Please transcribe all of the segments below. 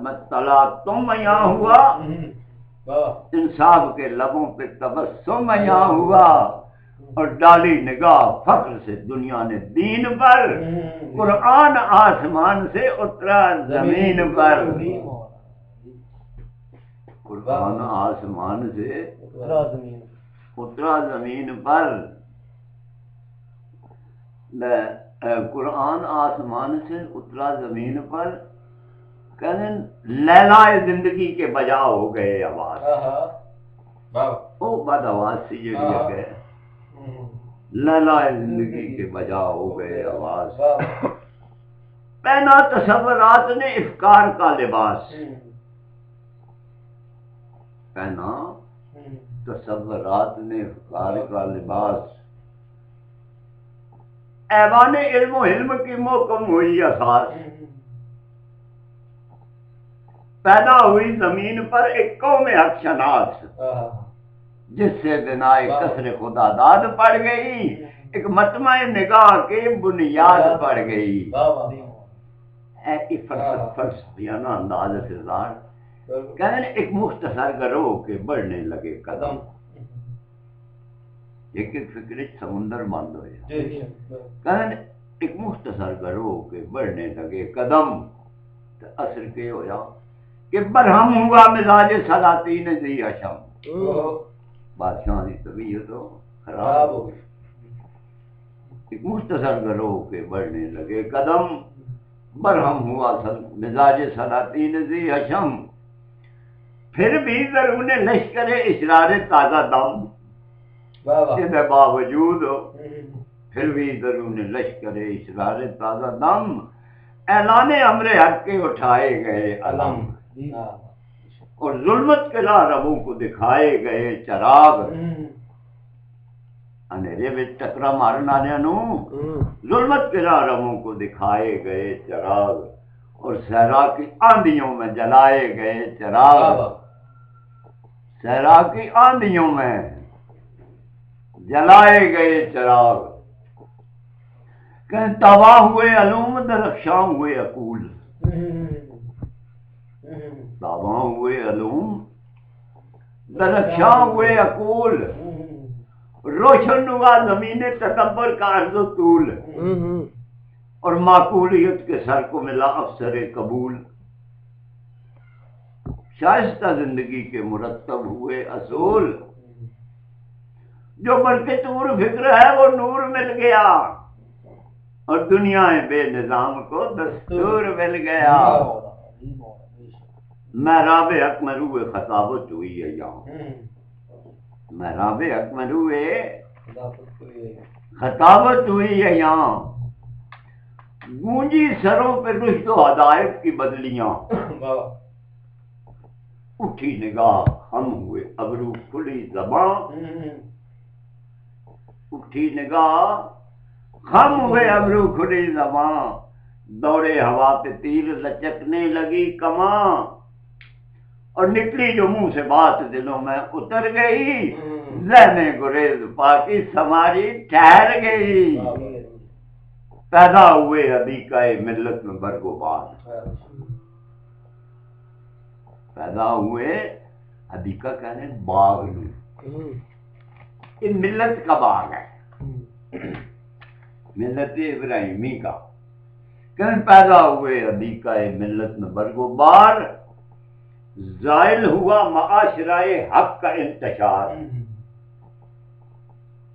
مطلع تم یہاں ہوا، انصاف کے لبوں پہ تبسم یہاں ہوا، اور ڈالی نگاہ فخر سے دنیا نے دین پر، قرآن آسمان سے اترا زمین پر، قرآن آسمان سے اترا زمین پر، قرآن آسمان سے اترا زمین پر، کہنے لیلا زندگی کے بجا ہو گئے آواز، او بد آواز سی جڑی ہے، لیلا زندگی کے بجا ہو گئے آواز، پہنا تصورات نے افکار کا لباس، پہنا تصورات نے افکار کا لباس، ایوان علم و حلم کی محکم ہوئی اساس، پیدا ہوئی زمین پر ایک قوم حق شناس، جس سے بنائے قصر خدا داد پڑ گئی، ایک مطمع نگاہ کے بنیاد پڑ گئی، اے فلسفیانہ انداز فضار، کہنے ایک مختصر گروہ کے بڑھنے لگے قدم، ایک ایک فکر سمندر بند ہوئے، کہنے ایک مختصر گروہ کے بڑھنے لگے قدم، اثر کے ہویا کہ برہم ہوا مزاج سلاطین ذی حشم، بادشاہ کی طبیعت خراب ہو گئی، ایک مختصر گروہ کے بڑھنے لگے قدم، برہم ہوا مزاج سلاطین ذی حشم، پھر بھی درون لشکر اشرار تازہ دم، اس باوجود پھر بھی درون لشکر اشرار تازہ دم، اعلان امر حق کے اٹھائے گئے علم، اور ظلمت کے راہ ربوں کو دکھائے گئے چراغ، اندھیرے میں ٹکرا مارن والے نو ظلمت کے راہ ربوں کو دکھائے گئے چراغ، اور صحرا کی آندھیوں میں جلائے گئے چراغ، صحرا کی آندھیوں میں جلائے گئے چراغ، کہ تباہ ہوئے علوم درخشاں ہوئے عقول، تباہ ہوئے علوم درخشاں ہوئے عقول، روشن ہوا زمین تکبر کا عرض و طول، اور معقولیت کے سر کو ملا افسر قبول، شائستہ زندگی کے مرتب ہوئے اصول، جو برکت طور فکر ہے وہ نور مل گیا، اور دنیا بے نظام کو دستور مل گیا، محراب حق میں روح خطابت ہوئی ہے یہاں، محراب حق میں روح خطابت ہوئی ہے یہاں، گونجی سروں پہ رشد و ہدایت کی بدلیاں، اٹھی نگاہ ہم ہوئے ابرو کھلی زباں، اٹھی نگاہ ہم ہوئے ابرو کھلی زباں، دوڑے ہوا پہ تیر لچکنے لگی کماں، اور نکلی جو منہ سے بات دلوں میں اتر گئی، ذہن گریز پاکی سماری ٹھہر گئی، پیدا ہوئے عدیقہ ملت میں برگ و باد، پیدا ہوئے عدیقہ کہنے باغ نو، یہ ملت کا باغ ہے، ملت ابراہیمی کا، کہنے پیدا ہوئے عدیقہ ملت میں برگ و بار، زائل ہوا معاشرہ حق کا انتشار،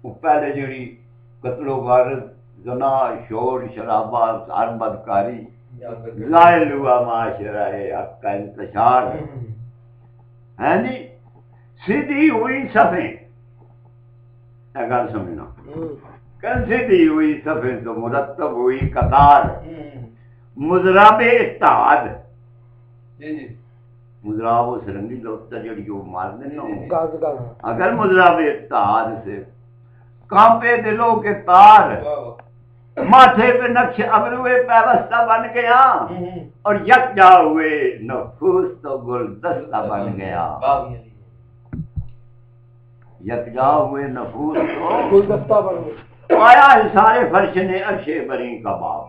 وہ پہلے جڑی قتل و غارت، زنا، شور، شرابات، ہر بدکاری، زائل ہوا معاشرہ حق کا انتشار، ہے جی سیدھی ہوئی صفیں، اگر سمجھنا کہ سیدھی ہوئی صفیں تو مرتب ہوئی قطار، مضرب اتحاد، مضراب و سرنگی دوستا جڑی جو مار دینا ہوں، اگر مضرب اتحاد سے کانپے دلوں کے تار، ماتھے پہ نقش ابروے پیوستہ بن گیا، اور یکجا ہوئے نفوس تو گلدستہ بن گیا، یکجا ہوئے نفوس تو گلدستہ بن گیا، آیا حسار فرش نے عرش بری کا باب،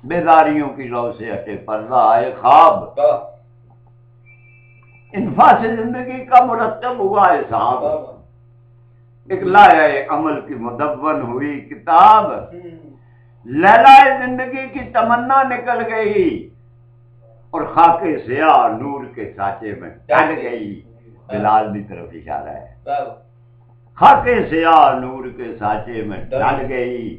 بیداریوں کی لو سے ہٹے پردہ آئے خواب، انفاس زندگی کا مرتب ہوا حساب، ایک لائے عمل کی مدون ہوئی کتاب، لیلائے زندگی کی تمنا نکل گئی اور خاک سیاہ نور کے سانچے میں ڈل گئی۔ بلال کی طرف اشارہ ہے، خاک سیاہ نور کے سانچے میں ڈل گئی،